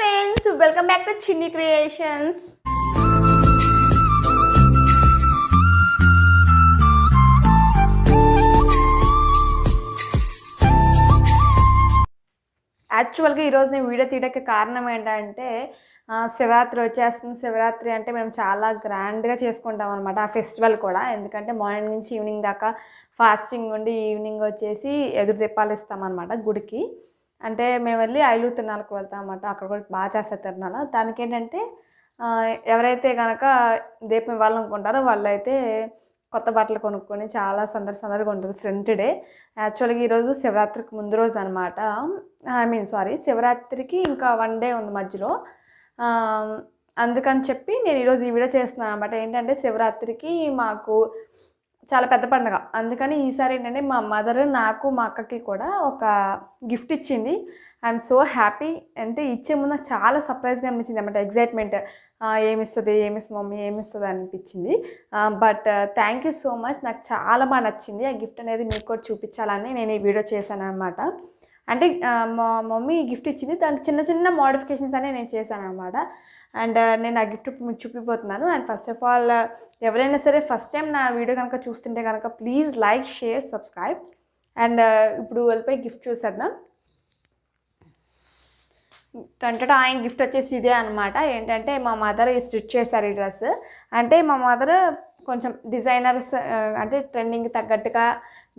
friends, welcome back to Chinni Creations. యాక్చువల్గా ఈరోజు నేను వీడియో తీయడానికి కారణం ఏంటంటే శివరాత్రి వచ్చేస్తుంది. శివరాత్రి అంటే మేము చాలా గ్రాండ్గా చేసుకుంటాం అనమాట ఆ ఫెస్టివల్ కూడా. ఎందుకంటే మార్నింగ్ నుంచి ఈవినింగ్ దాకా ఫాస్టింగ్ ఉండి ఈవినింగ్ వచ్చేసి ఎదురు దీపాలు ఇస్తామన్నమాట గుడికి. అంటే మేము వెళ్ళి ఐలూరు తిరునాళ్ళకి వెళ్తాం అన్నమాట. అక్కడ కూడా బాగా చేస్తారు తిరునాళ్ళ. దానికి ఏంటంటే ఎవరైతే కనుక దీపం ఇవ్వాలనుకుంటారో వాళ్ళైతే కొత్త బట్టలు కొనుక్కొని చాలా సందడిగా ఉంటుంది. ఫ్రంట్ డే యాక్చువల్గా ఈరోజు శివరాత్రికి ముందు రోజు అనమాట. శివరాత్రికి ఇంకా 1 డే ఉంది మధ్యలో. అందుకని చెప్పి నేను ఈరోజు ఈ వీడియో చేస్తున్నాను అనమాట. ఏంటంటే శివరాత్రికి మాకు చాలా పెద్ద పండుగ. అందుకని ఈసారి ఏంటంటే మా మదర్ నాకు మా అక్కకి కూడా ఒక గిఫ్ట్ ఇచ్చింది. I'm so happy. అంటే ఇచ్చే ముందు నాకు చాలా సర్ప్రైజ్గా అనిపించింది అనమాట. ఎగ్జైట్మెంట్, ఏమిస్తుంది మమ్మీ ఏమిస్తుంది అనిపించింది. But thank you so much. నాకు చాలా బాగా నచ్చింది. ఆ గిఫ్ట్ అనేది మీకు కూడా చూపించాలని నేను ఈ వీడియో చేశాను అనమాట. అంటే మా మమ్మీ గిఫ్ట్ ఇచ్చింది, దానికి చిన్న మోడిఫికేషన్స్ అనేవి నేను చేశాను అనమాట. అండ్ నేను ఆ గిఫ్ట్ మీకు చూపిపోతున్నాను. అండ్ ఫస్ట్ ఆఫ్ ఆల్ ఎవరైనా సరే ఫస్ట్ టైం నా వీడియో కనుక చూస్తుంటే కనుక please like, share, subscribe. And ఇప్పుడు వెళ్ళిపోయి గిఫ్ట్ చూసేద్దాం. ఆయన గిఫ్ట్ వచ్చేసి ఇదే అనమాట. ఏంటంటే మా మదర్ స్టిచ్ చేశారు ఈ డ్రెస్. అంటే మా మదర్ కొంచెం డిజైనర్స్, అంటే ట్రెండింగ్కి తగ్గట్టుగా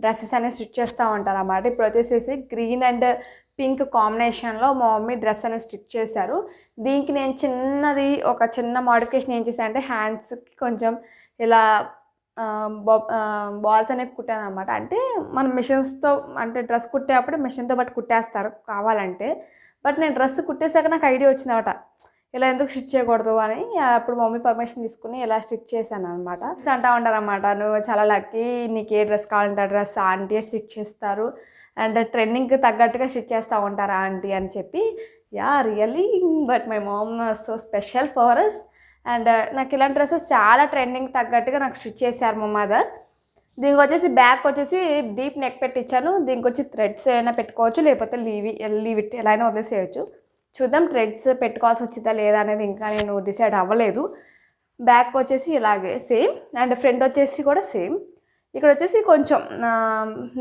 డ్రెస్సెస్ అనేది స్టిచ్ చేస్తూ ఉంటారు అన్నమాట. ఇప్పుడు వచ్చేసేసి గ్రీన్ అండ్ పింక్ కాంబినేషన్లో మా మమ్మీ డ్రెస్ అనేది స్టిచ్ చేశారు. దీనికి నేను ఒక చిన్న మోడిఫికేషన్ ఏం చేశాను అంటే హ్యాండ్స్కి కొంచెం ఇలా బాల్స్ అనేవి కుట్టాను అనమాట. అంటే మనం మిషన్స్తో, అంటే డ్రెస్ కుట్టేటప్పుడు మిషన్తో బట్టి కుట్టేస్తారు కావాలంటే. బట్ నేను డ్రెస్ కుట్టేసాక నాకు ఐడియా వచ్చిందన్నమాట, ఇలా ఎందుకు స్టిచ్ చేయకూడదు అని. అప్పుడు మమ్మీ పర్మిషన్ తీసుకుని ఇలా స్టిచ్ చేశాను అనమాట. అంటూ ఉంటారన్నమాట, నువ్వు చాలా లక్కీ, నీకు ఏ డ్రెస్ కావాలంటే ఆ డ్రెస్ ఆంటీ స్టిచ్ చేస్తారు, అండ్ ట్రెండింగ్కి తగ్గట్టుగా స్టిచ్ చేస్తూ ఉంటారు ఆంటీ అని చెప్పి. Ya really, but my mom so special for us. And నాకు ఇలాంటి డ్రెస్సెస్ చాలా ట్రెండింగ్ తగ్గట్టుగా నాకు స్టిచ్ చేశారు మా మదర్. దీనికి వచ్చేసి బ్యాక్ వచ్చేసి డీప్ నెక్ పెట్టించాను. దీనికి వచ్చి థ్రెడ్స్ అయినా పెట్టుకోవచ్చు, లేకపోతే లీవ్ ఇట్ ఎలా అయినా వదిలేసేయచ్చు. చూద్దాం థ్రెడ్స్ పెట్టుకోవాల్సి వచ్చిందా లేదా అనేది ఇంకా నేను డిసైడ్ అవ్వలేదు. బ్యాక్ వచ్చేసి ఇలాగే సేమ్, అండ్ ఫ్రంట్ వచ్చేసి కూడా సేమ్. ఇక్కడ వచ్చేసి కొంచెం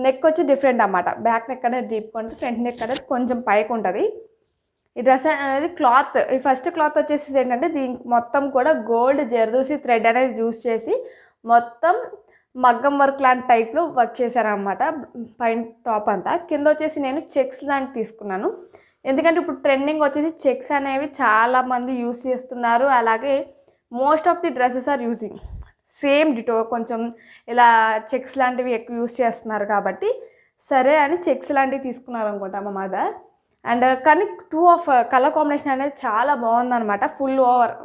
నెక్ వచ్చి డిఫరెంట్ అన్నమాట. బ్యాక్ నెక్ అనేది డీప్గా ఉంటుంది, ఫ్రంట్ నెక్ అనేది కొంచెం పైకి ఉంటుంది. ఈ డ్రెస్ అనేది క్లాత్, ఈ ఫస్ట్ క్లాత్ వచ్చేసి ఏంటంటే దీనికి మొత్తం కూడా గోల్డ్ జర్దోసి థ్రెడ్ అనేది యూస్ చేసి మొత్తం మగ్గం వర్క్ లాంటి టైప్లో వర్క్ చేశారనమాట. పైన టాప్ అంతా, కింద వచ్చేసి నేను చెక్స్ లాంటి తీసుకున్నాను. ఎందుకంటే ఇప్పుడు ట్రెండింగ్ వచ్చేసి చెక్స్ అనేవి చాలామంది యూస్ చేస్తున్నారు. అలాగే most of the dresses are using same ditto, కొంచెం ఇలా చెక్స్ లాంటివి ఎక్కువ యూస్ చేస్తున్నారు కాబట్టి సరే అని చెక్స్ లాంటివి తీసుకున్నారు అనుకుంటా మా మదర్. అండ్ కానీ 2 ఆఫ్ కలర్ కాంబినేషన్ అనేది చాలా బాగుందన్నమాట. ఫుల్ ఓవర్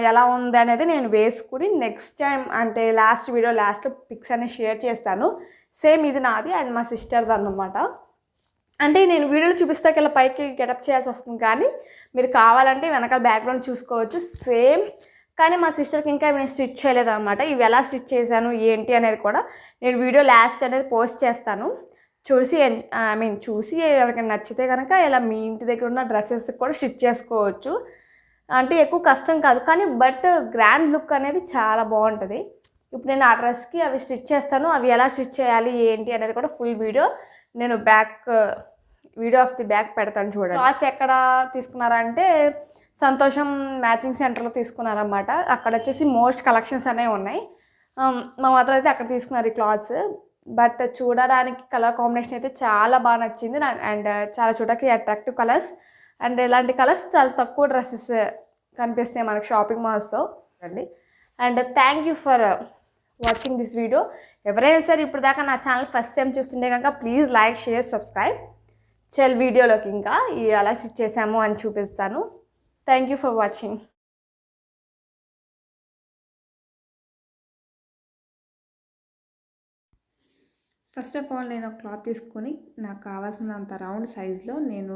ఎలా ఉంది అనేది నేను వేసుకుని నెక్స్ట్ టైం, అంటే లాస్ట్ పిక్స్ అనేవి షేర్ చేస్తాను. సేమ్ ఇది నాది అండ్ మా సిస్టర్ది అన్నమాట. అంటే నేను వీడియోలో చూపిస్తాక ఇలా పైకి గెటప్ చేయాల్సి వస్తుంది, కానీ మీరు కావాలంటే వెనకాల బ్యాక్గ్రౌండ్ చూసుకోవచ్చు సేమ్. కానీ మా సిస్టర్కి ఇంకా నేను స్టిచ్ చేయలేదు అనమాట. ఇవి ఎలా స్టిచ్ చేశాను ఏంటి అనేది కూడా నేను వీడియో లాస్ట్ అనేది పోస్ట్ చేస్తాను. చూసి ఎవరికైనా నచ్చితే కనుక ఇలా మీ ఇంటి దగ్గర ఉన్న డ్రెస్సెస్ కూడా స్టిచ్ చేసుకోవచ్చు. అంటే ఎక్కువ కష్టం కాదు, కానీ బట్ గ్రాండ్ లుక్ అనేది చాలా బాగుంటుంది. ఇప్పుడు నేను ఆ డ్రెస్కి అవి స్టిచ్ చేస్తాను. అవి ఎలా స్టిచ్ చేయాలి ఏంటి అనేది కూడా ఫుల్ వీడియో నేను వీడియో ఆఫ్ ది బ్యాక్ పెడతాను చూడండి. క్లాస్ ఎక్కడ తీసుకున్నారంటే సంతోషం మ్యాచింగ్ సెంటర్లో తీసుకున్నారన్నమాట. అక్కడ వచ్చేసి మోస్ట్ కలెక్షన్స్ అనేవి ఉన్నాయి. మా మదర్ అయితే అక్కడ తీసుకున్నారు ఈ క్లాత్స్. బట్ చూడడానికి కలర్ కాంబినేషన్ అయితే చాలా బాగా నచ్చింది నాకు. అండ్ చాలా చూడడానికి అట్రాక్టివ్ కలర్స్, అండ్ ఇలాంటి కలర్స్ చాలా తక్కువ డ్రెస్సెస్ కనిపిస్తాయి మనకు షాపింగ్ మాల్స్లో అండి. And thank you for watching this video. ఎవరైనా సరే ఇప్పుడు దాకా నా ఛానల్ ఫస్ట్ టైం చూస్తుంటే కనుక ప్లీజ్ లైక్, షేర్, సబ్స్క్రైబ్. వీడియోలోకి ఇంకా ఎలా స్టిచ్ చేసాము అని చూపిస్తాను. Thank you for watching. First of all నేను ఒక క్లాత్ తీసుకొని నాకు కావాల్సినంత రౌండ్ సైజులో నేను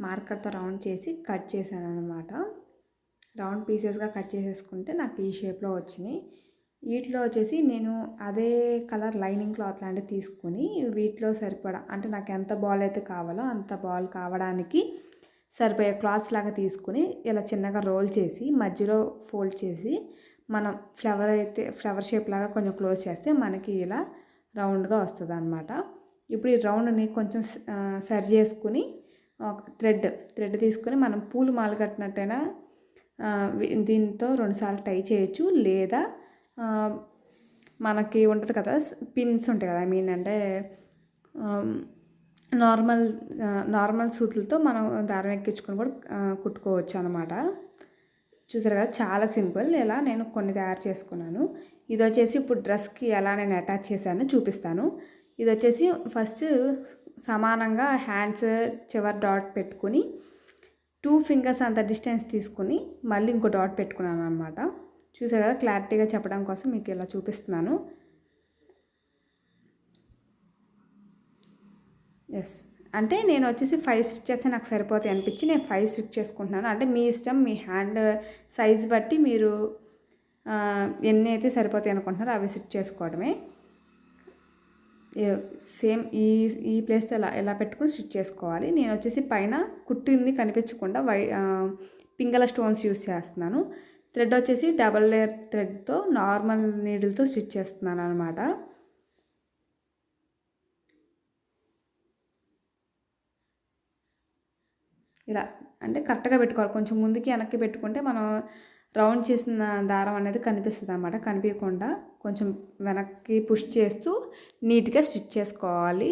మార్కర్తో రౌండ్ చేసి కట్ చేశాను అనమాట. రౌండ్ పీసెస్గా కట్ చేసేసుకుంటే నాకు ఈ షేప్లో వచ్చినాయి. వీటిలో వచ్చేసి నేను అదే కలర్ లైనింగ్ క్లాత్ లాంటివి తీసుకొని వీటిలో సరిపడా, అంటే నాకు ఎంత బాల్ అయితే కావాలో అంత బాల్ కావడానికి సరిపోయే క్లాత్స్ లాగా తీసుకుని ఇలా చిన్నగా రోల్ చేసి మధ్యలో ఫోల్డ్ చేసి మనం ఫ్లవర్ షేప్ లాగా కొంచెం క్లోజ్ చేస్తే మనకి ఇలా రౌండ్గా వస్తుంది అనమాట. ఇప్పుడు ఈ రౌండ్ని కొంచెం సరి చేసుకుని థ్రెడ్ తీసుకొని మనం పూలు మాల కట్టినట్టయినా దీంతో 2 సార్లు టై చేయొచ్చు, లేదా మనకి ఉంటుంది కదా పిన్స్ ఉంటాయి కదా, ఐ మీన్ అంటే నార్మల్ సూతులతో మనం దారం ఎక్కించుకొని కూడా కుట్టుకోవచ్చు అనమాట. చూసారు కదా, చాలా సింపుల్. ఇలా నేను కొన్ని తయారు చేసుకున్నాను. ఇది వచ్చేసి ఇప్పుడు డ్రెస్కి ఎలా నేను అటాచ్ చేశాను చూపిస్తాను. ఇది వచ్చేసి ఫస్ట్ సమానంగా హ్యాండ్స్ చివరి డాట్ పెట్టుకుని 2 ఫింగర్స్ అంత డిస్టెన్స్ తీసుకుని మళ్ళీ ఇంకో డాట్ పెట్టుకున్నాను అనమాట. చూసారు కదా, క్లారిటీగా చెప్పడం కోసం మీకు ఇలా చూపిస్తున్నాను. ఎస్, అంటే నేను వచ్చేసి 5 స్టిచ్ చేస్తే నాకు సరిపోతాయి అనిపించి నేను 5 స్టిచ్ చేసుకుంటున్నాను. అంటే మీ ఇష్టం, మీ హ్యాండ్ సైజ్ బట్టి మీరు ఎన్ని అయితే సరిపోతాయి అనుకుంటున్నారో అవి స్టిచ్ చేసుకోవడమే. సేమ్ ఈ ప్లేస్తో ఎలా పెట్టుకుని స్టిచ్ చేసుకోవాలి. నేను వచ్చేసి పైన కుట్టింది కనిపించకుండా పింగళ స్టోన్స్ యూస్ చేస్తున్నాను. థ్రెడ్ వచ్చేసి డబల్ లేయర్ థ్రెడ్తో నార్మల్ నీడిల్తో స్టిచ్ చేస్తున్నాను అనమాట. ఇలా అంటే కరెక్ట్గా పెట్టుకోవాలి. కొంచెం ముందుకి వెనక్కి పెట్టుకుంటే మనం రౌండ్ చేసిన దారం అనేది కనిపిస్తుంది అన్నమాట. కనిపించకుండా కొంచెం వెనక్కి పుష్ చేస్తూ నీట్గా స్టిచ్ చేసుకోవాలి.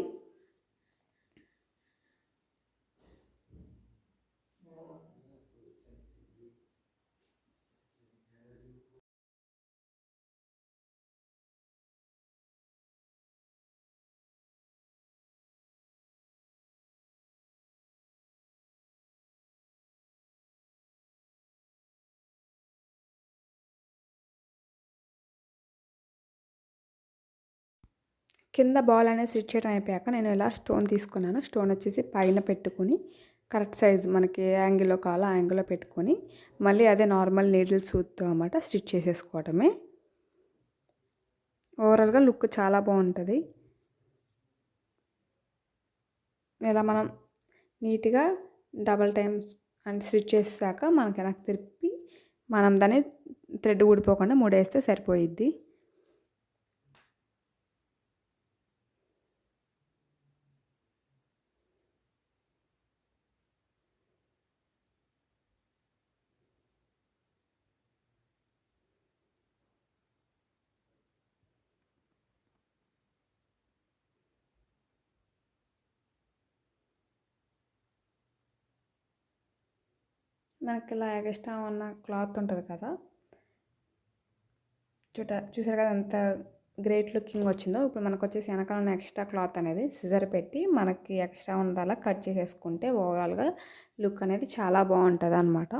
కింద బాల్ అనేది స్టిచ్ చేయడం అయిపోయాక నేను ఇలా స్టోన్ తీసుకున్నాను. స్టోన్ వచ్చేసి పైన పెట్టుకుని కరెక్ట్ సైజ్ మనకి ఏ యాంగిల్లో కావాలో ఆ యాంగిల్లో పెట్టుకొని మళ్ళీ అదే నార్మల్ నీడిల్ సూత్తో అన్నమాట స్టిచ్ చేసేసుకోవడమే. ఓవరాల్గా లుక్ చాలా బాగుంటుంది. ఇలా మనం నీట్గా డబల్ టైమ్స్ అండ్ స్టిచ్ చేసాక మనకి వెనక్కి తిప్పి మనం దాన్ని థ్రెడ్ ఊడిపోకుండా ముడేస్తే సరిపోయిద్ది. మనకి ఇలా ఎక్స్ట్రా ఉన్న క్లాత్ ఉంటుంది కదా, చూసారు కదా ఎంత గ్రేట్ లుకింగ్ వచ్చిందో. ఇప్పుడు మనకు వచ్చేసి వెనకాల ఉన్న ఎక్స్ట్రా క్లాత్ అనేది సిజర్ పెట్టి మనకి ఎక్స్ట్రా ఉన్నదలా కట్ చేసేసుకుంటే ఓవరాల్గా లుక్ అనేది చాలా బాగుంటుంది అన్నమాట.